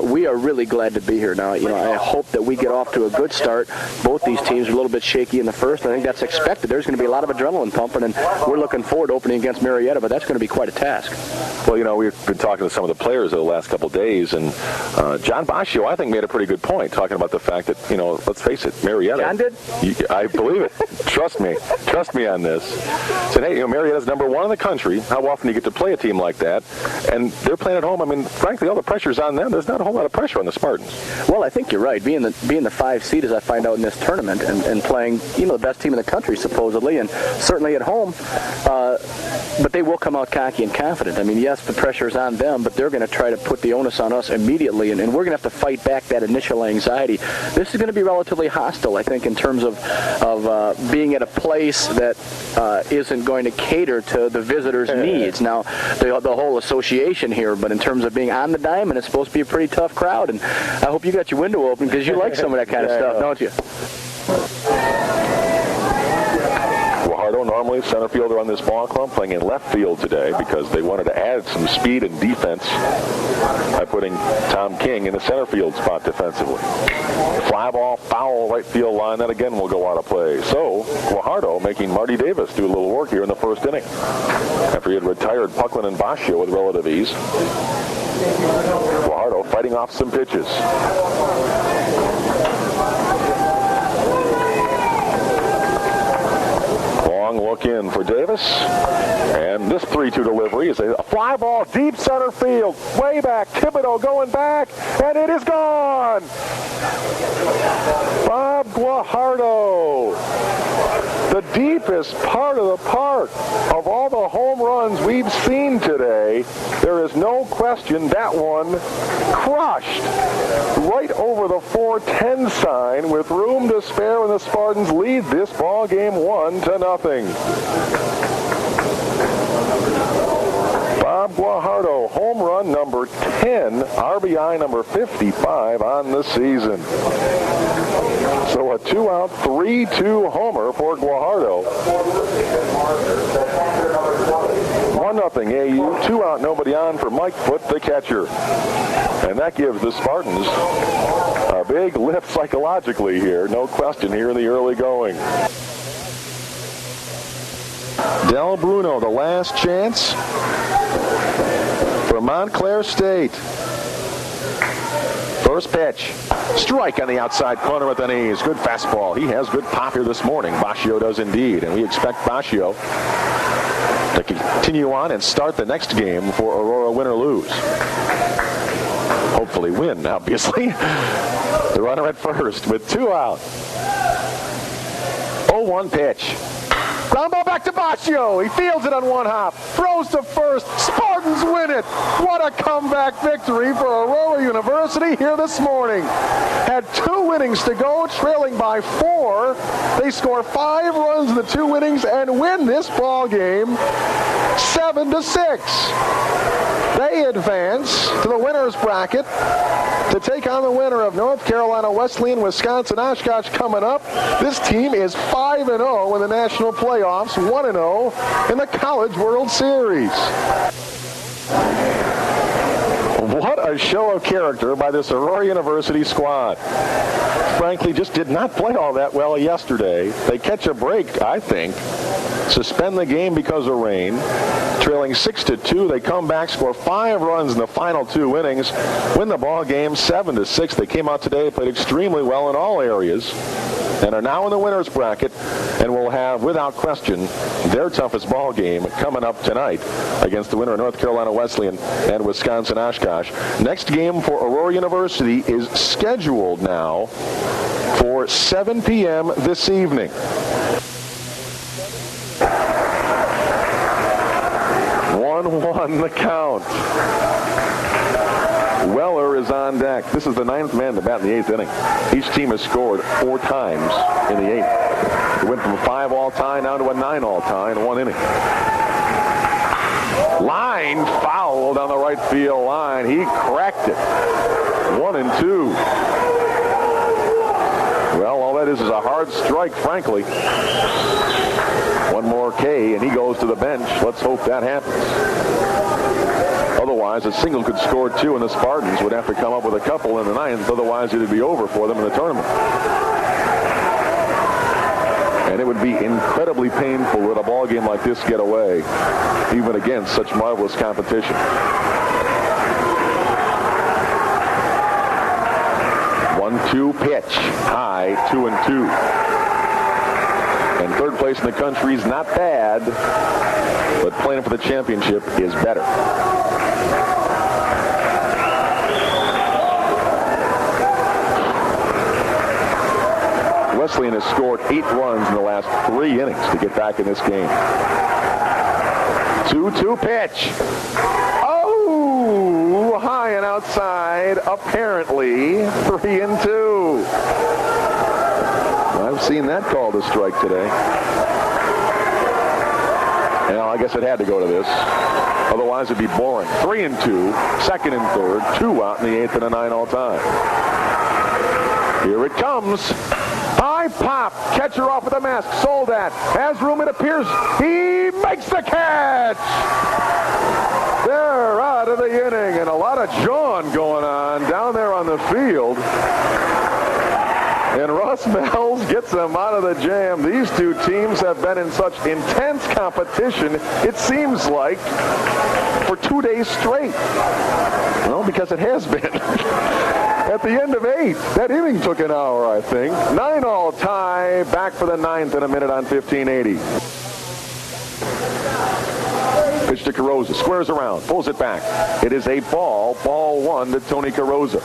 We are really glad to be here now. I hope that we get off to a good start. Both these teams are a little bit shaky in the first. I think that's expected. There's going to be a lot of adrenaline pumping, and we're looking forward to opening against Marietta, but that's going to be quite a task. Well, we've been talking to some of the players over the last couple of days, and John Vasko, I think, made a pretty good point, talking about the fact that, let's face it, Marietta. John did? I believe it. Trust me on this. Said, hey, Marietta's number one in the country. How often do you get to play a team like that? And they're playing at home. I mean, frankly, all the pressure's on them. There's not a whole lot of pressure on the Spartans. Well, I think you're right. Being the 5 seed, as I find out in this tournament, and playing, the best team in the country, supposedly, and certainly at home, but they will come out cocky and confident. I mean, yes, the pressure's on them, but they're going to try to put the onus on us immediately, and we're going to have to fight back that initial anxiety. This is going to be relatively hostile, I think, in terms of being at a place that isn't going to cater to the visitors' needs. Now, the whole association here, but in terms of being on the diamond, it's supposed to be a pretty tough crowd, and I hope you got your window open because you like some of that kind of stuff, don't you? Normally, center fielder on this ball club, playing in left field today because they wanted to add some speed and defense by putting Tom King in the center field spot defensively. Fly ball, foul, right field line. That again will go out of play. So Guajardo making Marty Davis do a little work here in the first inning after he had retired Pucklin and Vasko with relative ease. Guajardo fighting off some pitches. Look in for Davis, and this 3-2 delivery is a fly ball deep center field, way back. Thibodeau going back, and it is gone. Bob Guajardo, the deepest part of the park. Of all the home runs we've seen today, there is no question that one crushed right over the 410 sign with room to spare, and the Spartans lead this ball game 1-0. Bob Guajardo, home run number 10, RBI number 55 on the season. So a 2-out, 3-2 homer for Guajardo. 1-0 AU, 2-out, nobody on for Mike Foote, the catcher. And that gives the Spartans a big lift psychologically here, no question, here in the early going. Del Bruno, the last chance for Montclair State. First pitch. Strike on the outside corner with the knees. Good fastball. He has good pop here this morning. Vasko does indeed. And we expect Vasko to continue on and start the next game for Aurora, win or lose. Hopefully win, obviously. The runner at first with 2 out. 0-1 pitch. Ground ball back to Vasko. He fields it on one hop. Throws to first. Spartans win it. What a comeback victory for Aurora University here this morning. Had 2 innings to go, trailing by 4. They score 5 runs in the 2 innings and win this ball game 7-6. They advance to the winner's bracket to take on the winner of North Carolina Wesleyan, Wisconsin Oshkosh coming up. This team is 5-0 in the national playoffs, 1-0 in the College World Series. What a show of character by this Aurora University squad. Frankly, just did not play all that well yesterday. They catch a break, I think. Suspend the game because of rain. Trailing 6-2, they come back, score 5 runs in the final 2 innings, win the ball game 7-6. They came out today, played extremely well in all areas, and are now in the winner's bracket, and will have, without question, their toughest ball game coming up tonight against the winner of North Carolina Wesleyan and Wisconsin Oshkosh. Next game for Aurora University is scheduled now for 7 p.m. this evening. 1-1 the count. Weller is on deck. This is the 9th man to bat in the 8th inning. Each team has scored 4 times in the 8th. It went from a 5 all-tie now to a 9 all-tie in 1 inning. Line foul down the right field line. He cracked it. 1-2. Well, all that is a hard strike, frankly. One more K, and he goes to the bench. Let's hope that happens. Otherwise, Otherwise, a single could score 2, and the Spartans would have to come up with a couple in the 9th. Otherwise, it would be over for them in the tournament. And it would be incredibly painful to let a ball game like this get away, even against such marvelous competition. 1-2 pitch, high, 2-2. And third place in the country is not bad, but playing for the championship is better. Wesleyan has scored 8 runs in the last 3 innings to get back in this game. 2-2 pitch. Oh, high and outside, apparently 3-2. I've seen that called a strike today. Well, I guess it had to go to this. Otherwise, it'd be boring. 3-2, second and third, 2 out in the 8th and a 9 all time. Here it comes. High pop. Catcher off with a mask. Soldat has room, it appears. He makes the catch. They're out of the inning, and a lot of jawing going on down there on the field. And Russ Mells gets them out of the jam. These two teams have been in such intense competition, it seems like, for 2 days straight. Well, because it has been. At the end of 8, that inning took an hour, I think. 9 all tie. Back for the 9th in a minute on 1580. Pitch to Carrozza. Squares around. Pulls it back. It is a ball. Ball 1 to Tony Carrozza.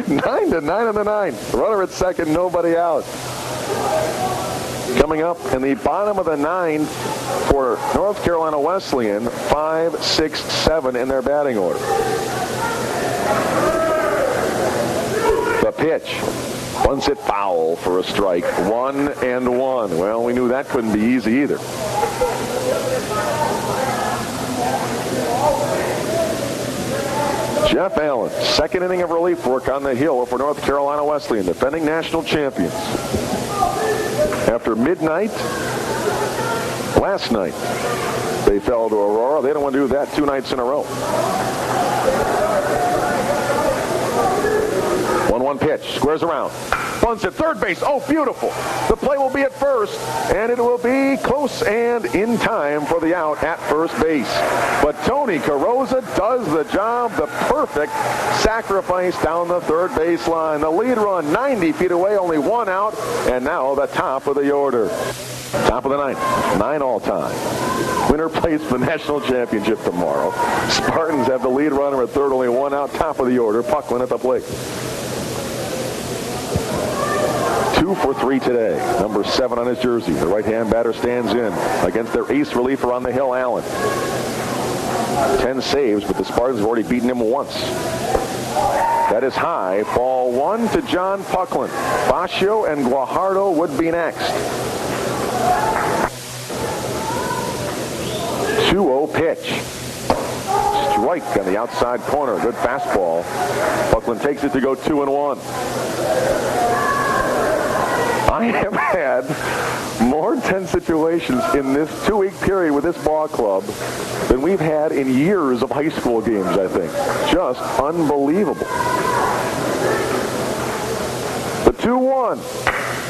9-9 in the 9th. Runner at second. Nobody out. Coming up in the bottom of the 9th for North Carolina Wesleyan, 5, 6, 7 in their batting order. The pitch. Bunts it foul for a strike. 1-1. Well, we knew that couldn't be easy either. Jeff Allen, second inning of relief work on the hill for North Carolina Wesleyan, defending national champions. After midnight last night, they fell to Aurora. They don't want to do that 2 nights in a row. 1-1 pitch. Squares around. Bunts at third base. Oh, beautiful. The play will be at first, and it will be close and in time for the out at first base. But Tony Carrozza does the job. The perfect sacrifice down the third base line. The lead run 90 feet away, only 1 out, and now the top of the order. Top of the 9th. 9 all time. Winner plays for the national championship tomorrow. Spartans have the lead runner at third, only 1 out. Top of the order. Pucklin at the plate. 2 for 3 today. Number 7 on his jersey. The right-hand batter stands in against their ace reliever on the hill, Allen. 10 saves, but the Spartans have already beaten him once. That is high. Ball 1 to John Pucklin. Vasko and Guajardo would be next. 2-0 pitch. Strike on the outside corner. Good fastball. Pucklin takes it to go 2-1. I have had more tense situations in this 2-week period with this ball club than we've had in years of high school games, I think. Just unbelievable. The 2-1.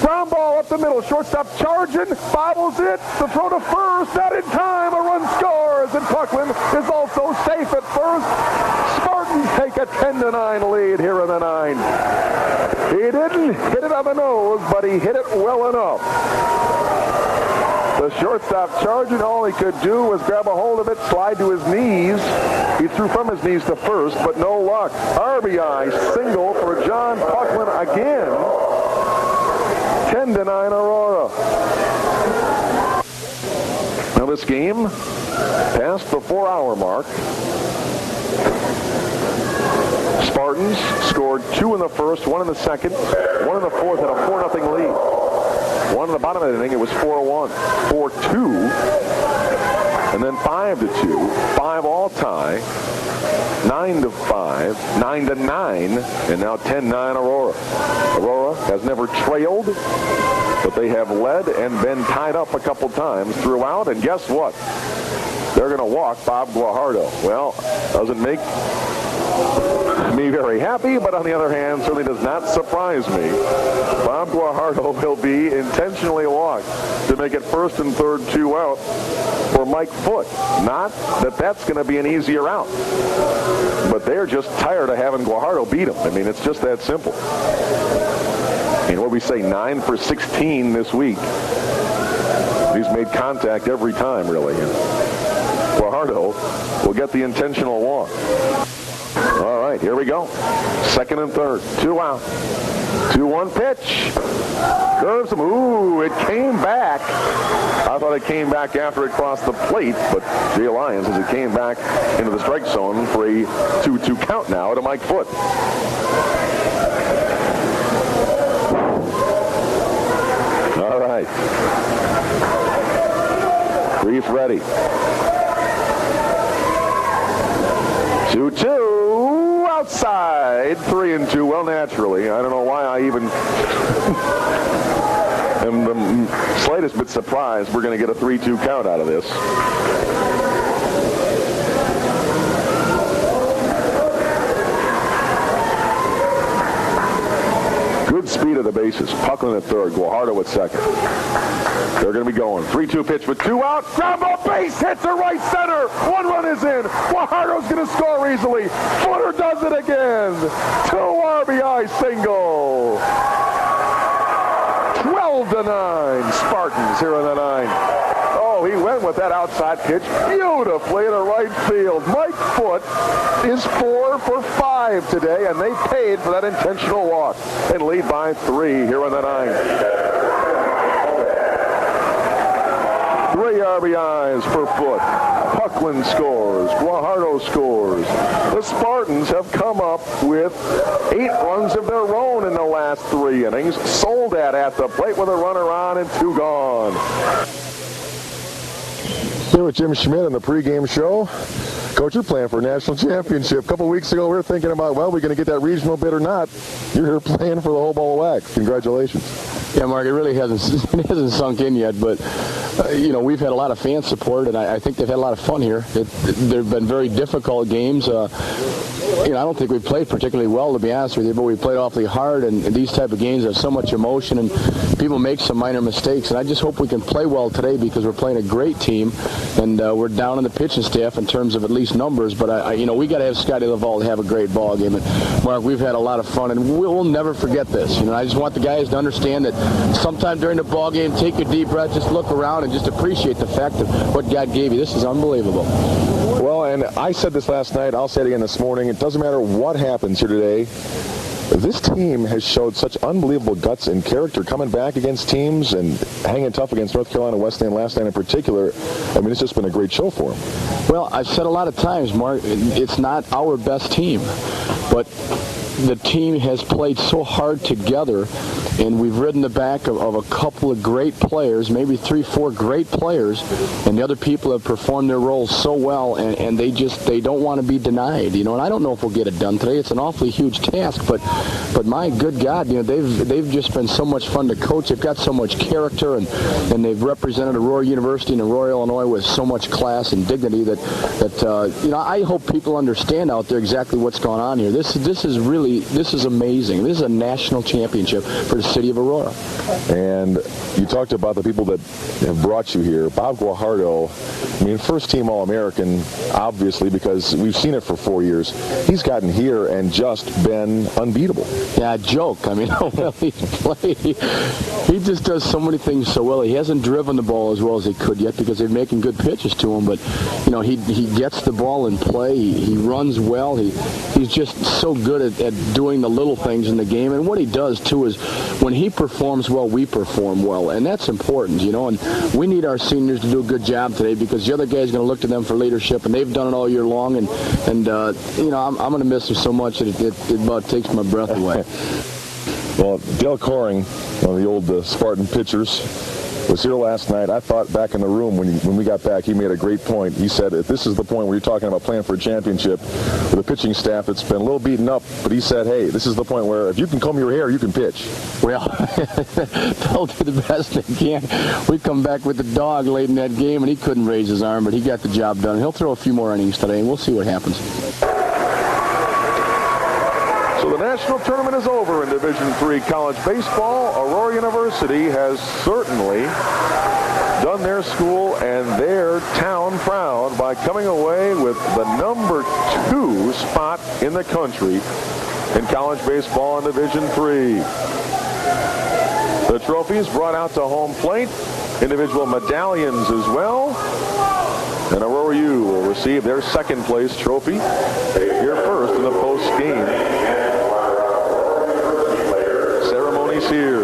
Ground ball up the middle. Shortstop charging. Bobbles it. The throw to first. Not in time. A run scores. And Pucklin is also safe at first. Spartans take a 10-9 lead here in the 9. He didn't hit it on the nose, but he hit it well enough. The shortstop charging. All he could do was grab a hold of it, slide to his knees. He threw from his knees to first, but no luck. RBI single for John Pucklin again. 10-9 Aurora. Now this game past the 4-hour mark. Spartans scored 2 in the first, 1 in the second, 1 in the fourth, and a 4-0 lead. 1 in the bottom of the inning, it was 4-1, 4-2, and then 5-2, 5 all tie, 9-5, 9-9, and now 10-9 Aurora. Aurora has never trailed, but they have led and been tied up a couple times throughout, and guess what? they're going to walk Bob Guajardo. Well, doesn't make me very happy, but on the other hand, certainly does not surprise me. Bob Guajardo will be intentionally walked to make it first and third, 2 out for Mike Foote. Not that that's going to be an easier out, but they're just tired of having Guajardo beat them. I mean, it's just that simple. And what we say, 9 for 16 this week. He's made contact every time, really. And Guajardo will get the intentional walk. All right, here we go. Second and third, 2 out. 2-1 pitch. Curves him. Ooh, it came back. I thought it came back after it crossed the plate, but Jay Lyons, as it came back into the strike zone for a 2-2 count now to Mike Foote. All right. Brief ready. 2-2 outside. 3-2. Well, naturally, I don't know why I even am the slightest bit surprised we're going to get a 3-2 count out of this. Good speed of the bases. Puckland at third. Guajardo at second. They're going to be going. 3-2 pitch with 2 out. Ground ball, base hit to right center. 1 run is in. Guajardo's going to score easily. Footer does it again. 2 RBI single. 12-9. Spartans here in the 9th. Oh, he went with that outside pitch beautifully to right field. Mike Foote is 4 for 5 today, and they paid for that intentional walk and lead by 3 here in the 9th. 3 RBIs for Foote. Puckland scores. Guajardo scores. The Spartans have come up with 8 runs of their own in the last 3 innings. Soldat at the plate with a runner on and 2 gone. Here with Jim Schmid on the pregame show. Coach, you're playing for a national championship. A couple weeks ago, we were thinking about, well, we're going to get that regional bid or not. You're here playing for the whole ball of wax. Congratulations. Yeah, Mark, it really hasn't sunk in yet, but we've had a lot of fan support, and I think they've had a lot of fun here. They've been very difficult games. I don't think we've played particularly well, to be honest with you, but we played awfully hard, and these type of games have so much emotion, and people make some minor mistakes, and I just hope we can play well today because we're playing a great team, and we're down on the pitching staff in terms of at least numbers, but we got to have Scotty Laval have a great ball game. And Mark, we've had a lot of fun, and we'll never forget this. I just want the guys to understand that sometime during the ball game, take a deep breath, just look around, and just appreciate the fact of what God gave you. This is unbelievable. Well, and I said this last night, I'll say it again this morning, it doesn't matter what happens here today. This team has showed such unbelievable guts and character coming back against teams and hanging tough against North Carolina Wesleyan last night in particular. I mean, it's just been a great show for them. Well, I've said a lot of times, Mark, it's not our best team, but the team has played so hard together, and we've ridden the back of a couple of great players, maybe 3-4 great players, and the other people have performed their roles so well, and they don't want to be denied, and I don't know if we'll get it done today. It's an awfully huge task, but my good God, they've just been so much fun to coach. They've got so much character, and they've represented Aurora University and Aurora, Illinois with so much class and dignity that I hope people understand out there exactly what's going on here. This is amazing. This is a national championship for the city of Aurora. And you talked about the people that have brought you here. Bob Guajardo, first team All-American, obviously, because we've seen it for 4 years. He's gotten here and just been unbeatable. Yeah, joke. How well he played. He just does so many things so well. He hasn't driven the ball as well as he could yet because they're making good pitches to him, but he gets the ball in play. He runs well. He's just so good at doing the little things in the game, and what he does too is when he performs well, we perform well, and that's important, and we need our seniors to do a good job today because the other guys are going to look to them for leadership, and they've done it all year long, and I'm going to miss them so much that it about takes my breath away. Well, Dale Coring, one of the old Spartan pitchers, was here last night. I thought back in the room when we got back, he made a great point. He said that this is the point where you're talking about playing for a championship with a pitching staff that's been a little beaten up, but he said, hey, this is the point where if you can comb your hair, you can pitch. Well, they'll do the best they can. We come back with the dog late in that game, and he couldn't raise his arm, but he got the job done. He'll throw a few more innings today, and we'll see what happens. So the national tournament is over in Division III college baseball. Aurora University has certainly done their school and their town proud by coming away with the #2 spot in the country in college baseball in Division III. The trophies brought out to home plate, individual medallions as well, and Aurora U will receive their second place trophy here first in the post game ceremonies here.